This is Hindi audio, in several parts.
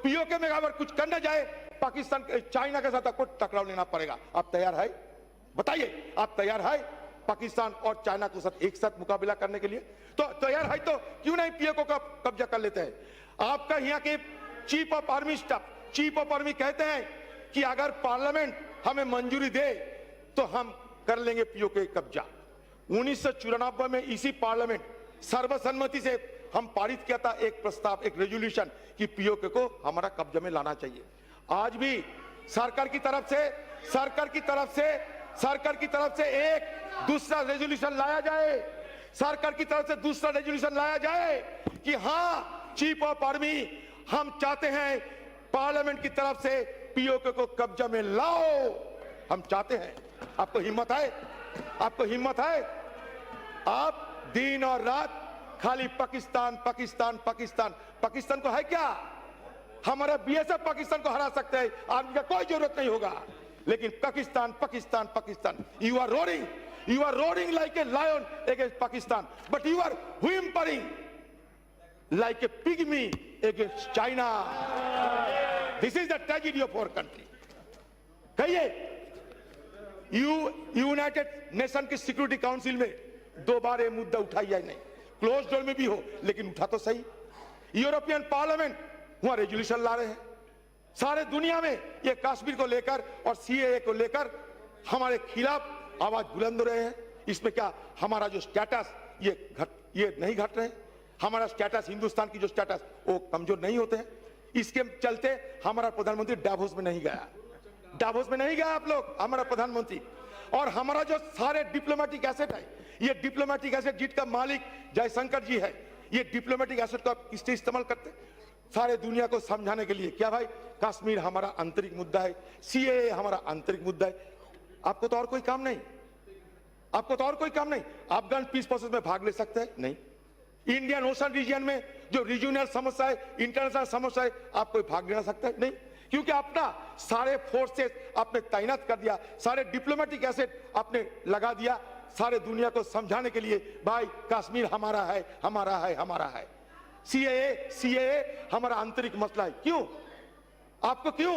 पीओके में अगर कुछ करने जाए पाकिस्तान चाइना के साथ आपको टकराव लेना पड़ेगा। आप तैयार है? बताइए, आप तैयार है पाकिस्तान और चाइना के साथ एक साथ मुकाबला करने के लिए? तो तैयार है तो क्यों नहीं पीओके को कब्जा कर लेते हैं? आपका यहाँ के chief of army staff, chief of army कहते हैं कि अगर पार्लियामेंट हमें मंजूरी दे तो हम कर लेंगे पीओके कब्जा। 1994 में इसी पार्लियामेंट सर्वसम्मति से हम पारित किया था एक प्रस्ताव, एक रेजोल्यूशन कि पीओके को हमारा कब्जे में लाना चाहिए। आज भी सरकार की तरफ से एक दूसरा रेजोल्यूशन लाया जाए, सरकार की तरफ से दूसरा रेजोल्यूशन लाया जाए कि हाँ चीफ ऑफ आर्मी हम चाहते हैं पार्लियामेंट की तरफ से पीओके को कब्जा में लाओ, हम चाहते हैं। आपको हिम्मत है? आपको हिम्मत है? आप दिन और रात खाली पाकिस्तान पाकिस्तान पाकिस्तान, पाकिस्तान को है क्या? हमारा बीएसएफ पाकिस्तान को हरा सकते हैं, आर्मी का कोई जरूरत नहीं होगा, लेकिन Pakistan Pakistan Pakistan, you are roaring like a lion against Pakistan, but you are whimpering like a pygmy against China. This is the tragedy of our country. कहिए, यूनाइटेड नेशन की सिक्योरिटी काउंसिल में 2 बार ये मुद्दा उठाई है, नहीं क्लोज डोर में भी हो, लेकिन उठा तो सही। यूरोपियन पार्लियामेंट वहां रेजोल्यूशन ला रहे हैं, सारे दुनिया में ये कश्मीर को लेकर और सीएए को लेकर हमारे खिलाफ आवाज बुलंद हो रहे हैं। इसमें क्या हमारा जो स्टेटस ये नहीं घट रहे, हमारा स्टेटस, हिंदुस्तान की जो स्टेटस वो कमजोर नहीं होते हैं। इसके चलते हमारा प्रधानमंत्री डावोस में नहीं गया, डावोस में नहीं गया आप लोग, हमारा प्रधानमंत्री। और हमारा जो सारे डिप्लोमेटिक एसेट है, ये डिप्लोमेटिक एसेट जिसका मालिक जयशंकर जी है, ये डिप्लोमेटिक एसेट को आप किससे इस्तेमाल करते? सारे दुनिया को समझाने के लिए क्या भाई कश्मीर हमारा आंतरिक मुद्दा है, सीएए हमारा आंतरिक मुद्दा है। आपको तो और कोई काम नहीं, आपको तो और कोई काम नहीं। अफगान पीस प्रोसेस में भाग ले सकते हैं? नहीं। इंडियन ओशन रीजन में जो रीजनल समस्या है, इंटरनेशनल समस्या है, आप कोई भाग लेना सकता है? नहीं, क्योंकि अपना सारे फोर्सेस आपने तैनात कर दिया, सारे डिप्लोमेटिक एसेट आपने लगा दिया सारे दुनिया को समझाने के लिए, भाई कश्मीर हमारा है, हमारा है, हमारा है। सीएए हमारा आंतरिक मसला है। क्यों? आपको क्यों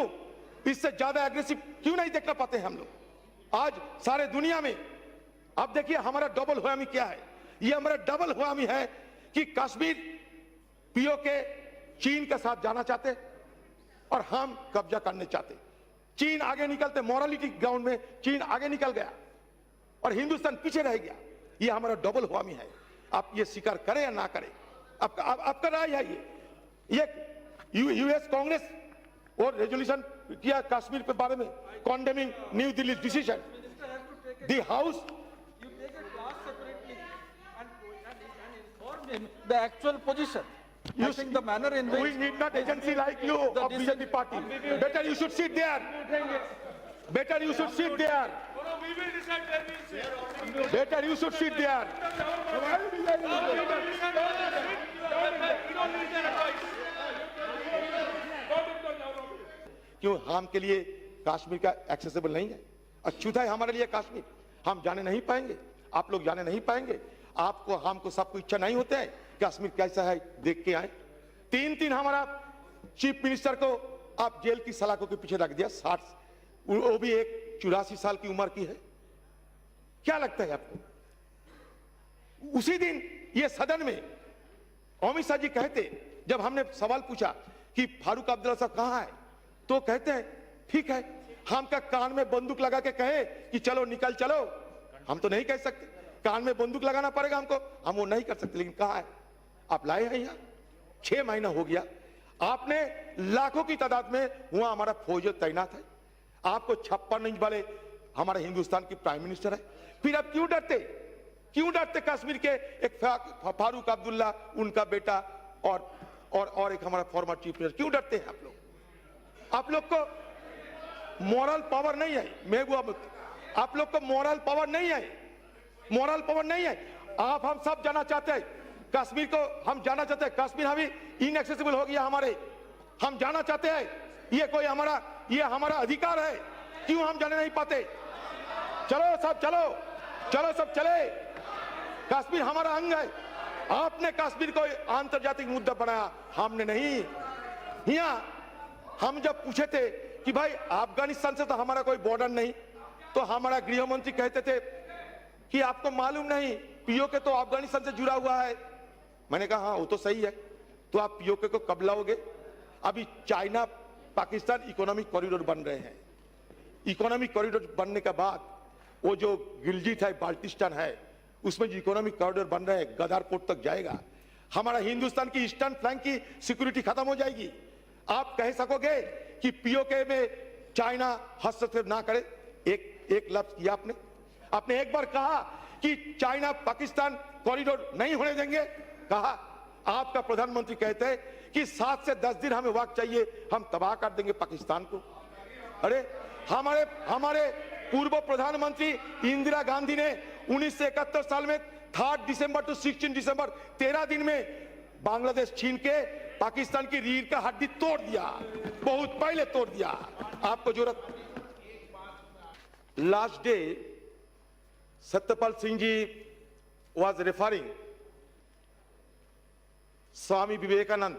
इससे ज्यादा एग्रेसिव क्यों नहीं देखना पाते हैं हम लोग? आज सारे दुनिया में अब देखिए हमारा डबल हुआमी क्या है। ये हमारा डबल हुआमी है कि कश्मीर पीओके चीन के साथ जाना चाहते और हम कब्जा करने चाहते। चीन आगे निकलते, मोरालिटी ग्राउंड में चीन आगे निकल गया और हिंदुस्तान पीछे रह गया। ये हमारा डबल हुआमी है। आप ये स्वीकार करें या ना करें, आपका राय है। ये यूएस कांग्रेस और रेजोल्यूशन किया कश्मीर के बारे में, condemning new Delhi decision. The house the actual position. I think the manner in which we need not agency like you of BJP party. Better you should sit there. Better you should sit there. Better you should sit there. क्यों हम के लिए कश्मीर का एक्सेसिबल नहीं है? अछूता है हमारे लिए कश्मीर, हम जाने नहीं पाएंगे, आप लोग जाने नहीं पाएंगे। आपको हमको सबको इच्छा नहीं होता है कश्मीर कैसा है देख के आए। 3 हमारा चीफ मिनिस्टर को आप जेल की सलाखों के पीछे रख दिया, 60, वो भी एक 84 साल की उम्र की है। क्या लगता है आपको? उसी दिन ये सदन में अमित शाह जी कहते, जब हमने सवाल पूछा कि फारूक अब्दुल्ला साहब कहां है, तो कहते हैं ठीक है, हम का कान में बंदूक लगा के कहे कि चलो निकल चलो, हम तो नहीं कह सकते, कान में बंदूक लगाना पड़ेगा हमको, हम वो नहीं कर सकते। लेकिन कहा है आप लाए हैं यहाँ, 6 महीना हो गया, आपने लाखों की तादाद में वहां हमारा फौज तैनात है, आपको 56 इंच वाले हमारे हिंदुस्तान की प्राइम मिनिस्टर है, फिर आप क्यों डरते कश्मीर के एक फारूक अब्दुल्ला, उनका बेटा और एक हमारा फॉर्मर चीफ मिनिस्टर, क्यों डरते हैं आप लोग? आप लोग को मॉरल पावर नहीं है महबूबा, आप लोग को मॉरल पावर नहीं है, मॉरल पावर नहीं है। आप हम सब जाना चाहते हैं कश्मीर को, हम जाना चाहते हैं कश्मीर अभी इनएक्सेसिबल हो गया हमारे, हम जाना चाहते हैं, ये कोई ये हमारा अधिकार है, क्यों हम जाने नहीं पाते? चलो सब चलो सब चले, कश्मीर हमारा अंग है। आपने कश्मीर को आंतर्जातिक मुद्दा बनाया, हमने नहीं। यहाँ हम जब पूछे थे कि भाई अफगानिस्तान से तो हमारा कोई बॉर्डर नहीं, तो हमारा गृह मंत्री कहते थे कि आपको मालूम नहीं पीओके तो अफगानिस्तान से जुड़ा हुआ है। मैंने कहा हाँ वो तो सही है, तो आप पीओके को कब लाओगे? अभी चाइना पाकिस्तान इकोनॉमिक कॉरिडोर बन रहे हैं। इकोनॉमिक कॉरिडोर बनने के बाद वो जो गिलजित है, बाल्टिस्तान है, उसमें जो इकोनॉमिक कॉरिडोर बन रहे हैं गदार पोर्ट तक जाएगा। हमारा हिंदुस्तान की ईस्टर्न फ्लैंक की सिक्योरिटी खत्म हो जाएगी। आप कह सकोगे कि पीओके में चाइना हस्तक्षेप ना करे? एक लफ्ज किया आपने एक बार कहा कि चाइना पाकिस्तान कॉरिडोर नहीं होने देंगे, कहा। आपका प्रधानमंत्री कहते हैं कि 7 से 10 दिन हमें वक्त चाहिए, हम तबाह कर देंगे पाकिस्तान को। अरे हमारे पूर्व प्रधानमंत्री इंदिरा गांधी ने 1971 साल में 3 दिसंबर टू 16 दिसंबर 13 दिन में बांग्लादेश छीन के पाकिस्तान की रीढ़ का हड्डी तोड़ दिया, बहुत पहले तोड़ दिया। आपको जरूरत। Last day Satyapal Singh ji was referring Swami Vivekanand.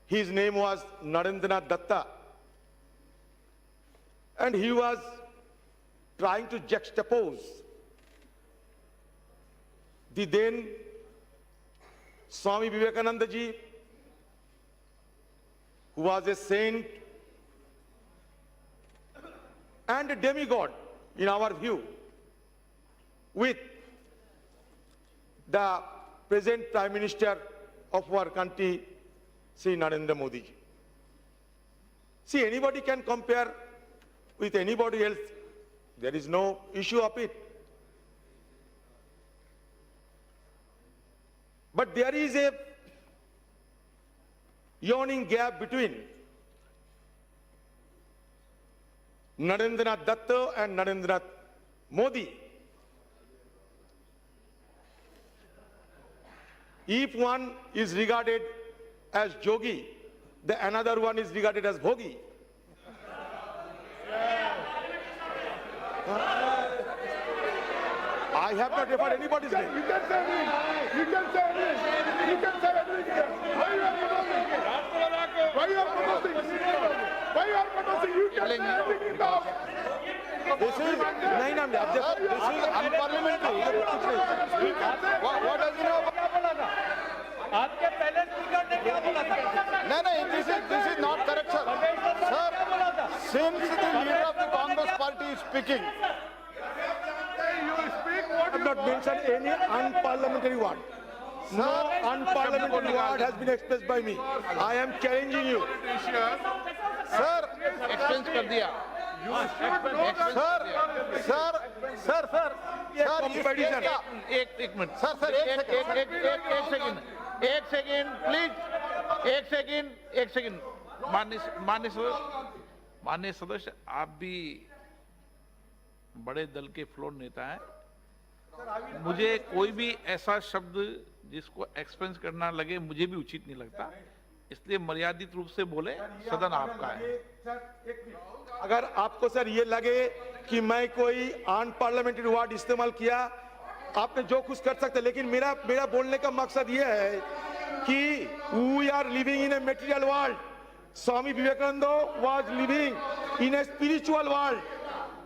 His name was Narendranath Datta, and he was trying to juxtapose the then Swami Vivekananda ji, who was a saint and a demigod in our view, with the present Prime Minister of our country, Sri Narendra Modi ji. See, anybody can compare with anybody else. There is no issue of it. But there is a yawning gap between Narendranath Datta and Narendranath Modi. If one is regarded as Jogi, the another one is regarded as Bhogi. I have not referred anybody's name. You can say me. You can say me. You can say everything. Why you are protesting? Why you are protesting? Why you are protesting? You can say everything now. This is नहीं ना this is unparliamentary. What does he know? आपके पहले स्पीकर ने क्या बोला था? No, this is not correct, sir. Sir, since the leader of the Congress party is speaking. I have not mentioned any unparliamentary word. No unparliamentary word has been expressed by me. I am challenging you. Sir, expense कर दिया. Competition. एक मिनट. Sir, एक सेकंड, प्लीज. एक सेकंड. माननीय सदस्य, आप भी बड़े दल के फ्लोर नेता हैं. मुझे कोई भी ऐसा शब्द जिसको एक्सपेंस करना लगे मुझे भी उचित नहीं लगता, इसलिए मर्यादित रूप से बोले. सदन आपका है. अगर आपको सर ये लगे कि मैं कोई अनपार्लियामेंट्री वर्ड इस्तेमाल किया, आपने जो कुछ कर सकते, लेकिन मेरा बोलने का मकसद ये है कि we are living in a material world. Swami Vivekananda was living in a spiritual world.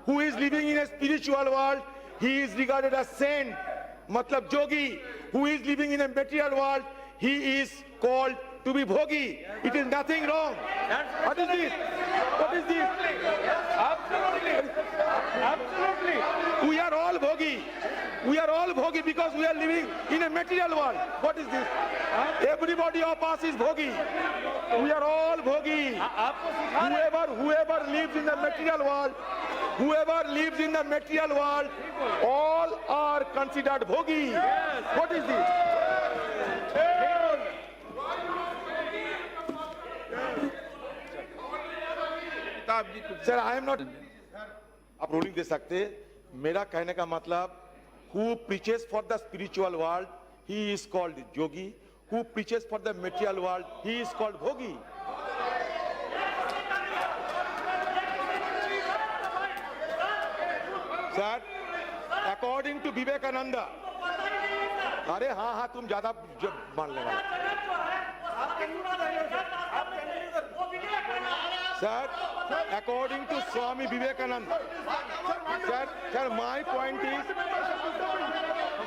Who is living in a spiritual world, he is regarded as saint, मतलब जोगी. Who is living in a material world, he is called to be bhogi. It is nothing wrong. What is this? What is this? Absolutely. We are all bhogi. We are all bhogi because we are living in a material world. What is this? Everybody of us is bhogi. We are all bhogi. Whoever lives in the material world, all are considered bhogi. What is this? Sir, I am not. आप रूलिंग दे सकते. मेरा कहने का मतलब, who preaches for the spiritual world, he is called yogi. Who preaches for the material world, he is called bhogi. Sir, according to Vivekananda. अरे हाँ तुम ज्यादा मान लेना. Sir, according to Swami Vivekananda, sir, my point is,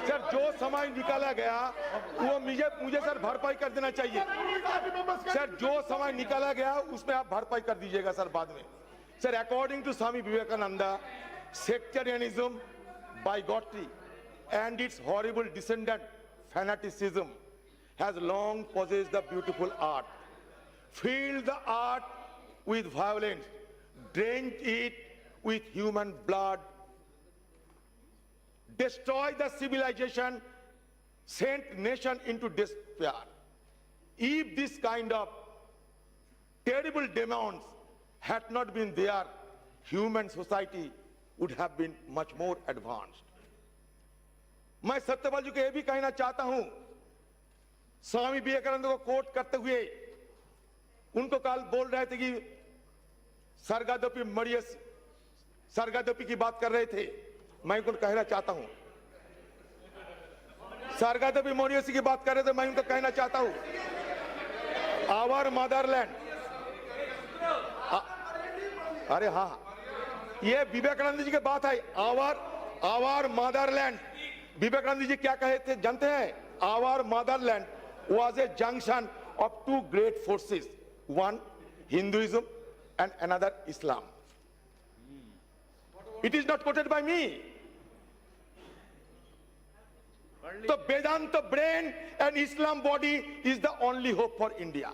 sir, जो समय निकाला गया वो मुझे सर भरपाई कर देना चाहिए। सर, जो समय निकाला गया उसमें आप भरपाई कर दीजिएगा सर बाद में। Sir, according to Swami Vivekananda, sectarianism, bigotry, and its horrible descendant, fanaticism, has long possessed the beautiful art, filled the art with violence, drained it with human blood, destroyed the civilization, sent nation into despair. If this kind of terrible demons had not been there, human society would have been much more advanced. मैं सत्यपाल जी को यह भी कहना चाहता हूं, स्वामी विवेकानंद को कोट करते हुए उनको कल बोल रहे थे कि सरगादपी की बात कर रहे थे। मैं उनको कहना चाहता हूं, सरगादपी मॉरियसी की बात कर रहे थे, मैं उनको कहना चाहता हूं, आवर मदरलैंड, अरे हाँ, ये विवेकानंद जी की बात है। आवर मदरलैंड, विवेकानंद जी क्या कहे थे जानते हैं? Our motherland was a junction of two great forces, one Hinduism and another Islam. It is not quoted by me. So Vedanta brain and Islam body is the only hope for India.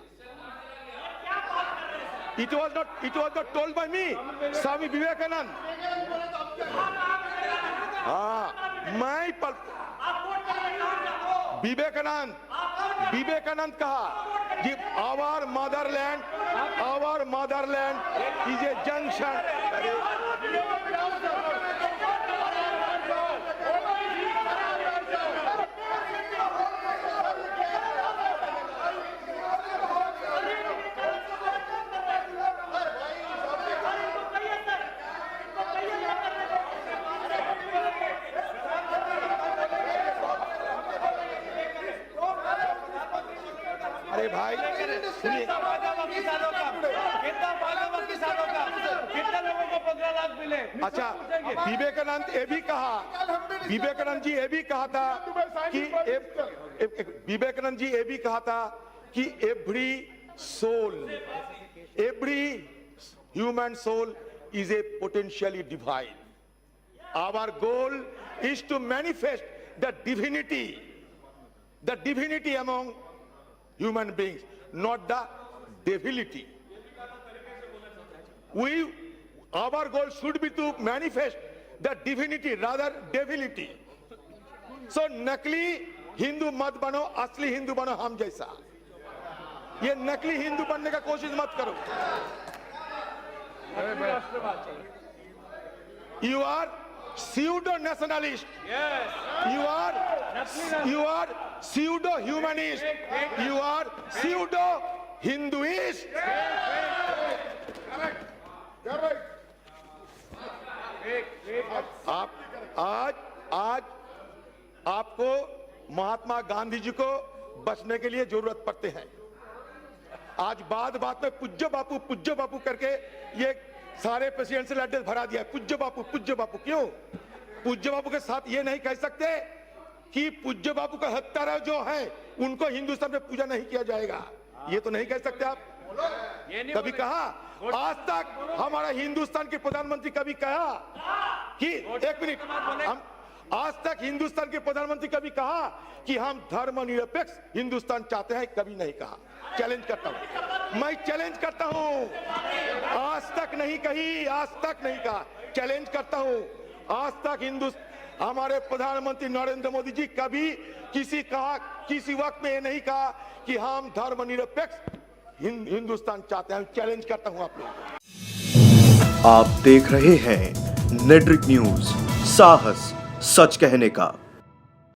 It was not told by me, Swami Vivekanand. Vivekanand कहा कि our motherland is a junction. अरे भाई सुनिए, कितना फायदा किसानों का, कितने लोगों को 15 लाख मिले? अच्छा, विवेकानंद ये भी कहा, विवेकानंद जी ये भी कहा था कि विवेकानंद जी ये भी कहा था कि every human soul is a potentially divine. Our goal is to manifest the divinity among human beings, not the debility. Our goal should be to manifest the divinity, rather debility. So नकली हिंदू मत बनो, असली हिंदू बनो हम जैसा। ये नकली हिंदू बनने का कोशिश मत करो। You are pseudo nationalist. Yes. You are pseudo humanist. You are pseudo Hinduist. आज आपको महात्मा गांधी जी को बचने के लिए जरूरत पड़ते हैं। आज बात में पूज्य बापू करके ये सारे प्रेसिडेंशियल एड्रेस भरा दिया है। पूज्य बापू क्यों? पूज्य बापू के साथ ये नहीं कह सकते कि पूज्य बापू का हत्यारा जो है उनको हिंदुस्तान में पूजा नहीं किया जाएगा। ये तो नहीं कह सकते आप। कभी कहा? आज तक हमारा हिंदुस्तान के प्रधानमंत्री कभी कहा कि एक मिनट, हम आज तक हिंदुस्तान के प्रधानमंत्री कभी कहा कि हम धर्मनिरपेक्ष हिंदुस्तान चाहते हैं? कभी नहीं कहा। चैलेंज करता हूं, मैं चैलेंज करता हूं। आज तक नहीं कही, आज तक नहीं कहा। चैलेंज करता हूं, आज तक हमारे प्रधानमंत्री नरेंद्र मोदी जी कभी किसी वक्त में ये नहीं कहा कि हम धर्मनिरपेक्ष हिंदुस्तान चाहते हैं। चैलेंज करता हूं आप लोग। आप देख रहे हैं नेट्रिक न्यूज, साहस सच कहने का।